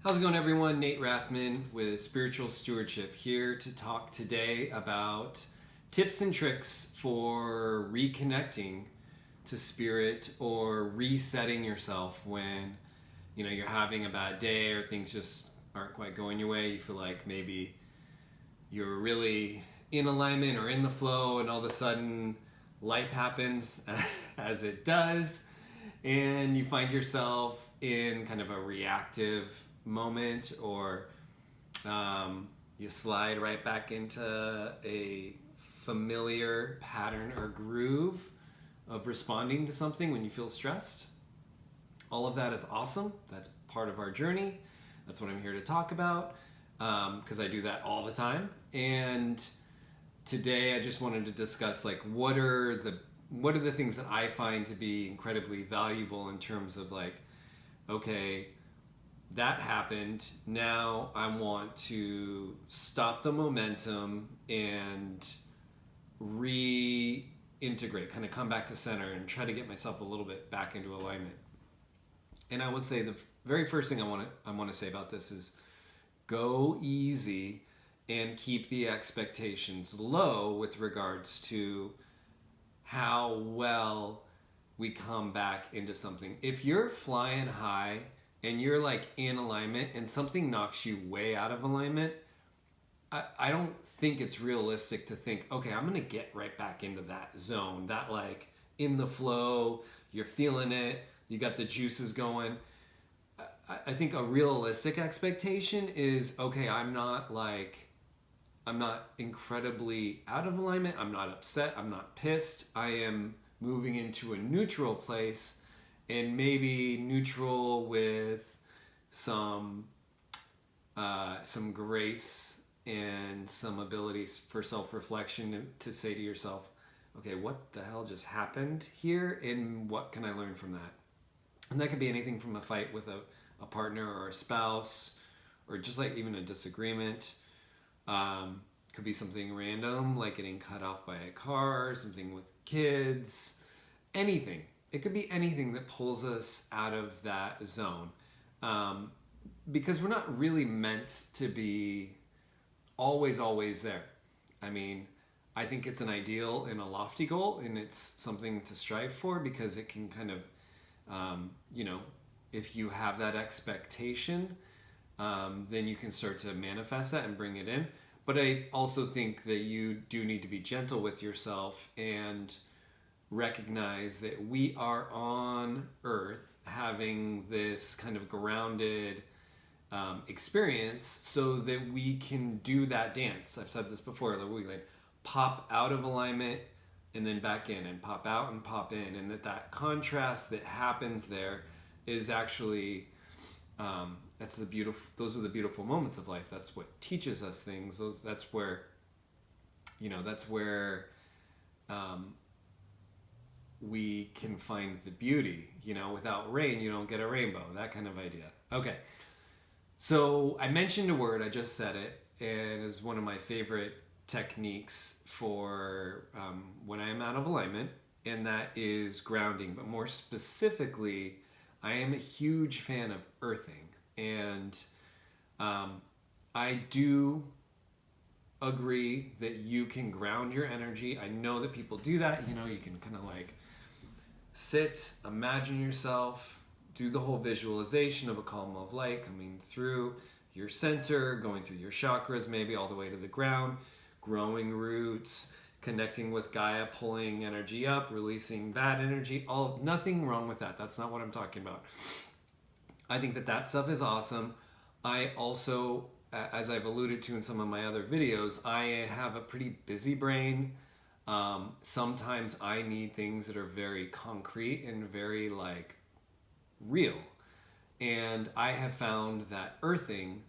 How's it going, everyone? Nate Rathman with Spiritual Stewardship here to talk today about tips and tricks for reconnecting to spirit or resetting yourself when you're having a bad day or things just aren't quite going your way. You feel like maybe you're really in alignment or in the flow, and all of a sudden life happens as it does, and you find yourself in kind of a reactive moment, or you slide right back into a familiar pattern or groove of responding to something when you feel stressed. All of that is awesome. That's part of our journey. That's what I'm here to talk about, because I do that all the time. And today I just wanted to discuss what are the things that I find to be incredibly valuable in terms of okay, that happened. Now I want to stop the momentum and reintegrate, kind of come back to center and try to get myself a little bit back into alignment. And I would say the very first thing I want to say about this is go easy and keep the expectations low with regards to how well we come back into something. If you're flying high and you're in alignment and something knocks you way out of alignment, I don't think it's realistic to think, okay, I'm gonna get right back into that zone, that in the flow, you're feeling it, you got the juices going. I think a realistic expectation is, okay, I'm not incredibly out of alignment, I'm not upset, I'm not pissed, I am moving into a neutral place, and maybe neutral with some grace and some abilities for self-reflection to say to yourself, okay, what the hell just happened here, and what can I learn from that? And that could be anything from a fight with a partner or a spouse, or just even a disagreement. Could be something random, like getting cut off by a car, something with kids, anything. It could be anything that pulls us out of that zone, because we're not really meant to be always there. I mean, I think it's an ideal and a lofty goal, and it's something to strive for, because it can kind of, if you have that expectation, then you can start to manifest that and bring it in. But I also think that you do need to be gentle with yourself and recognize that we are on Earth having this kind of grounded experience, so that we can do that dance. I've said this before, that we pop out of alignment and then back in, and pop out and pop in, and that contrast that happens there is actually those are the beautiful moments of life. That's what teaches us things. That's where we can find the beauty. Without rain, you don't get a rainbow. That kind of idea. Okay. So I mentioned a word, I just said it, and it's one of my favorite techniques for when I am out of alignment, and that is grounding. But more specifically, I am a huge fan of earthing, and I do agree that you can ground your energy. I know that people do that. You can kind of sit, imagine yourself, do the whole visualization of a column of light coming through your center, going through your chakras, maybe all the way to the ground, growing roots, connecting with Gaia, pulling energy up, releasing bad energy. Nothing wrong with that. That's not what I'm talking about. I think that stuff is awesome. I also, as I've alluded to in some of my other videos, I have a pretty busy brain. Sometimes I need things that are very concrete and very real. And I have found that earthing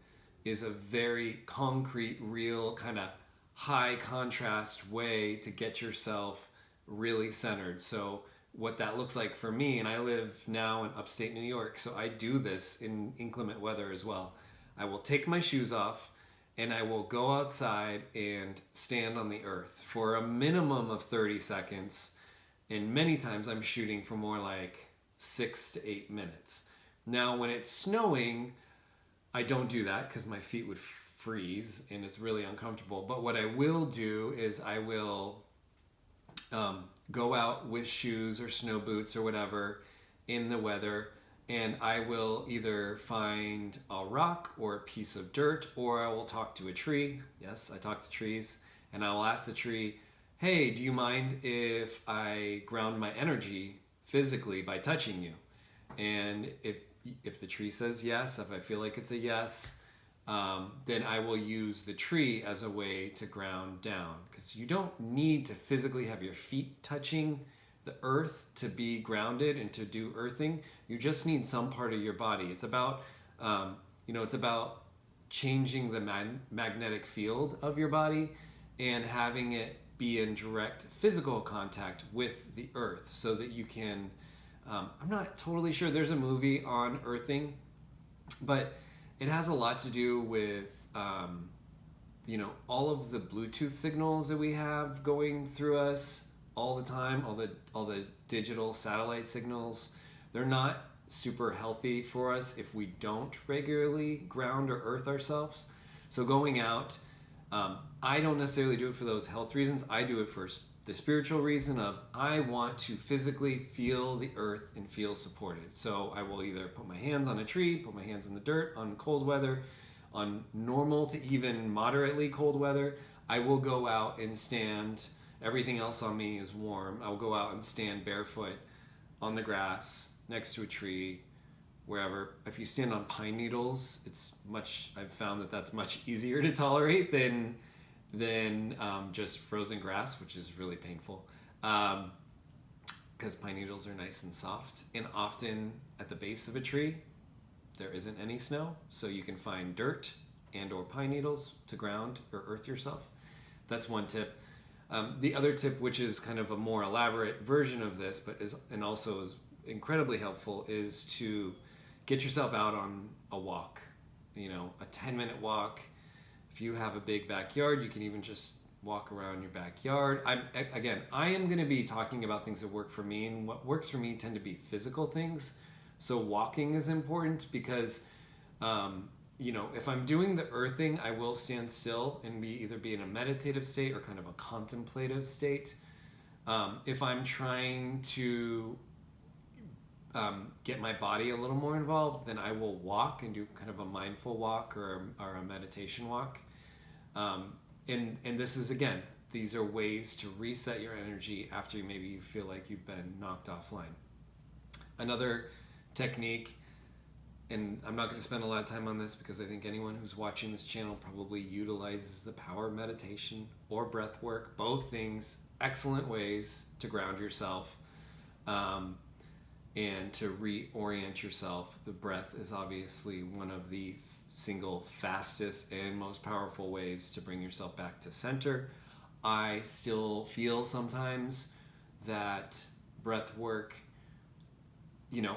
is a very concrete, real, kind of high contrast way to get yourself really centered. So what that looks like for me, and I live now in upstate New York, so I do this in inclement weather as well. I will take my shoes off and I will go outside and stand on the earth for a minimum of 30 seconds. And many times I'm shooting for more 6 to 8 minutes. Now, when it's snowing, I don't do that because my feet would freeze and it's really uncomfortable. But what I will do is I will go out with shoes or snow boots or whatever in the weather, and I will either find a rock or a piece of dirt, or I will talk to a tree. Yes, I talk to trees, and I will ask the tree, hey, do you mind if I ground my energy physically by touching you? And if the tree says yes, if I feel like it's a yes, then I will use the tree as a way to ground down, because you don't need to physically have your feet touching the earth to be grounded and to do earthing. You just need some part of your body. It's about it's about changing the magnetic field of your body and having it be in direct physical contact with the earth, so that you can I'm not totally sure. There's a movie on earthing, but it has a lot to do with all of the Bluetooth signals that we have going through us all the time, all the digital satellite signals. They're not super healthy for us if we don't regularly ground or earth ourselves. So going out, I don't necessarily do it for those health reasons. I do it for the spiritual reason of I want to physically feel the earth and feel supported. So I will either put my hands on a tree, put my hands in the dirt on cold weather, on normal to even moderately cold weather. I will go out and stand. Everything else on me is warm. I will go out and stand barefoot on the grass next to a tree, wherever. If you stand on pine needles, I've found that that's much easier to tolerate than just frozen grass, which is really painful, because pine needles are nice and soft. And often at the base of a tree, there isn't any snow, so you can find dirt and or pine needles to ground or earth yourself. That's one tip. The other tip, which is kind of a more elaborate version of this, but also is incredibly helpful, is to get yourself out on a walk. A 10-minute walk. If you have a big backyard, you can even just walk around your backyard. I am going to be talking about things that work for me, and what works for me tend to be physical things. So walking is important because, if I'm doing the earthing, I will stand still and either be in a meditative state or kind of a contemplative state. If I'm trying to get my body a little more involved, then I will walk and do kind of a mindful walk or a meditation walk. And this is, again, these are ways to reset your energy after maybe you feel like you've been knocked offline. Another technique, and I'm not going to spend a lot of time on this because I think anyone who's watching this channel probably utilizes the power of meditation or breath work. Both things, excellent ways to ground yourself. And to reorient yourself. The breath is obviously one of the single fastest and most powerful ways to bring yourself back to center. I still feel sometimes that breath work,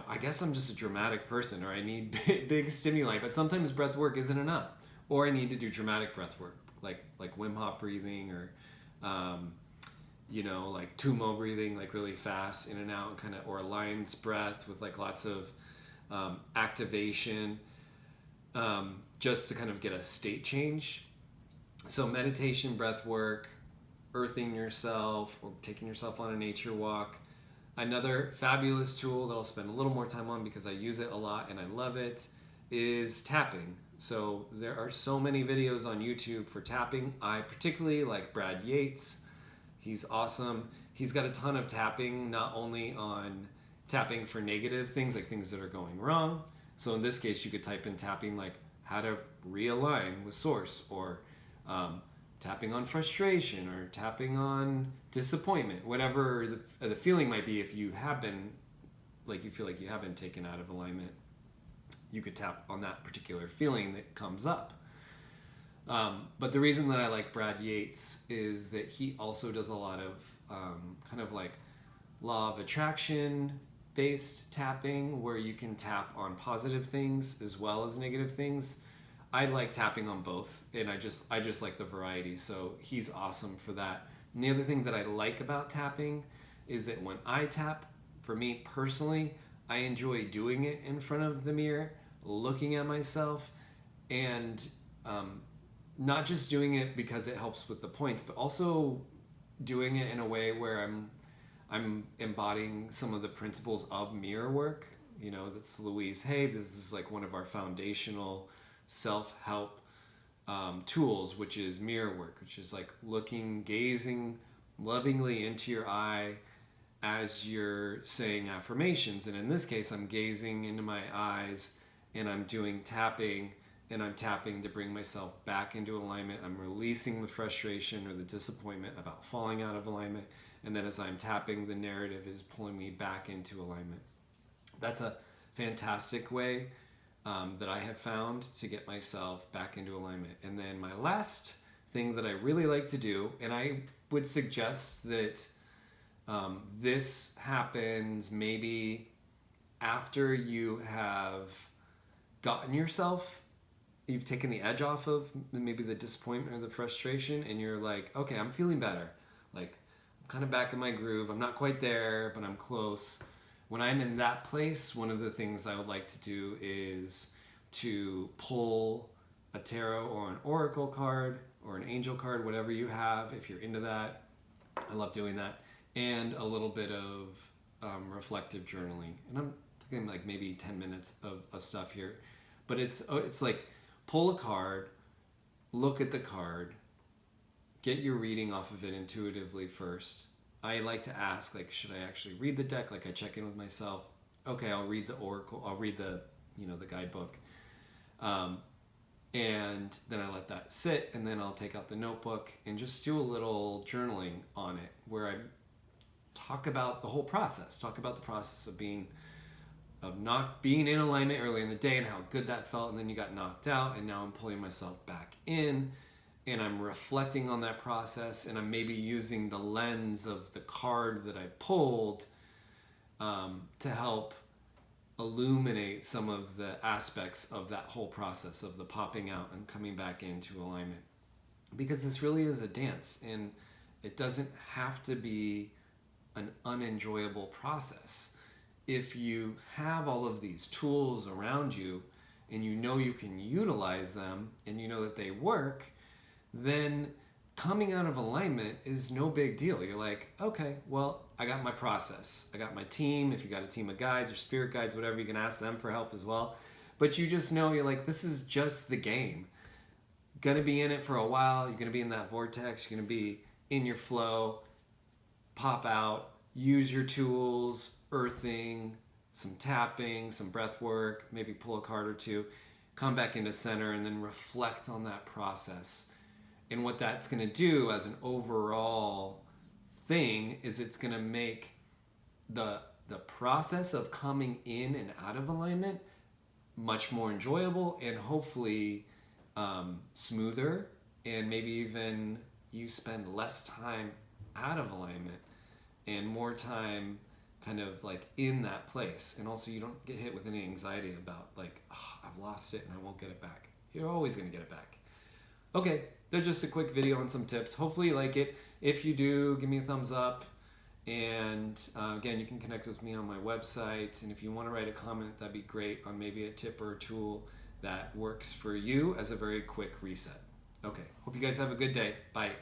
I guess I'm just a dramatic person, or I need big stimuli, but sometimes breath work isn't enough. Or I need to do dramatic breath work, like Wim Hof breathing, or like Tumo breathing, like really fast in and out, or a lion's breath with like lots of activation, just to kind of get a state change. So meditation, breath work, earthing yourself, or taking yourself on a nature walk. Another fabulous tool that I'll spend a little more time on because I use it a lot and I love it is tapping. So there are so many videos on YouTube for tapping. I particularly like Brad Yates. He's awesome. He's got a ton of tapping, not only on tapping for negative things, like things that are going wrong. So in this case, you could type in tapping like how to realign with source, or tapping on frustration, or tapping on disappointment, whatever the feeling might be. If you have been, you feel like you have been taken out of alignment, you could tap on that particular feeling that comes up. But the reason that I like Brad Yates is that he also does a lot of kind of like law of attraction based tapping, where you can tap on positive things as well as negative things. I like tapping on both, and I just like the variety. So he's awesome for that. And the other thing that I like about tapping is that when I tap, for me personally, I enjoy doing it in front of the mirror, looking at myself, And not just doing it because it helps with the points, but also doing it in a way where I'm embodying some of the principles of mirror work. You know, that's Louise Hay. This is like one of our foundational self-help tools, which is mirror work, which is like gazing lovingly into your eye as you're saying affirmations. And in this case, I'm gazing into my eyes and I'm doing tapping, and I'm tapping to bring myself back into alignment. I'm releasing the frustration or the disappointment about falling out of alignment. And then as I'm tapping, the narrative is pulling me back into alignment. That's a fantastic way that I have found to get myself back into alignment. And then my last thing that I really like to do, and I would suggest that this happens maybe after you have gotten yourself, you've taken the edge off of maybe the disappointment or the frustration, and you're like, okay, I'm feeling better. Like, I'm kind of back in my groove. I'm not quite there, but I'm close. When I'm in that place, one of the things I would like to do is to pull a tarot or an oracle card or an angel card, whatever you have, if you're into that. I love doing that. And a little bit of reflective journaling. And I'm thinking like maybe 10 minutes of stuff here. But it's like pull a card, look at the card, get your reading off of it intuitively first. I like to ask, like, should I actually read the deck? Like, I check in with myself. Okay, I'll read the oracle. I'll read the guidebook. And then I let that sit, and then I'll take out the notebook and just do a little journaling on it where I talk about the whole process. Talk about the process of not being in alignment early in the day and how good that felt, and then you got knocked out, and now I'm pulling myself back in. And I'm reflecting on that process, and I'm maybe using the lens of the card that I pulled to help illuminate some of the aspects of that whole process of the popping out and coming back into alignment. Because this really is a dance, and it doesn't have to be an unenjoyable process. If you have all of these tools around you and you know you can utilize them and you know that they work, then coming out of alignment is no big deal. You're like, okay, well, I got my process. I got my team. If you got a team of guides or spirit guides, whatever, you can ask them for help as well. But you just know, you're like, this is just the game. Gonna be in it for a while. You're gonna be in that vortex. You're gonna be in your flow. Pop out. Use your tools, earthing, some tapping, some breath work, maybe pull a card or two, come back into center, and then reflect on that process. And what that's going to do as an overall thing is it's going to make the process of coming in and out of alignment much more enjoyable and hopefully smoother, and maybe even you spend less time out of alignment and more time kind of like in that place. And also you don't get hit with any anxiety about like, oh, I've lost it and I won't get it back. You're always going to get it back. Okay, there's just a quick video on some tips. Hopefully you like it. If you do, give me a thumbs up. And again, you can connect with me on my website. And if you want to write a comment, that'd be great on maybe a tip or a tool that works for you as a very quick reset. Okay, hope you guys have a good day. Bye.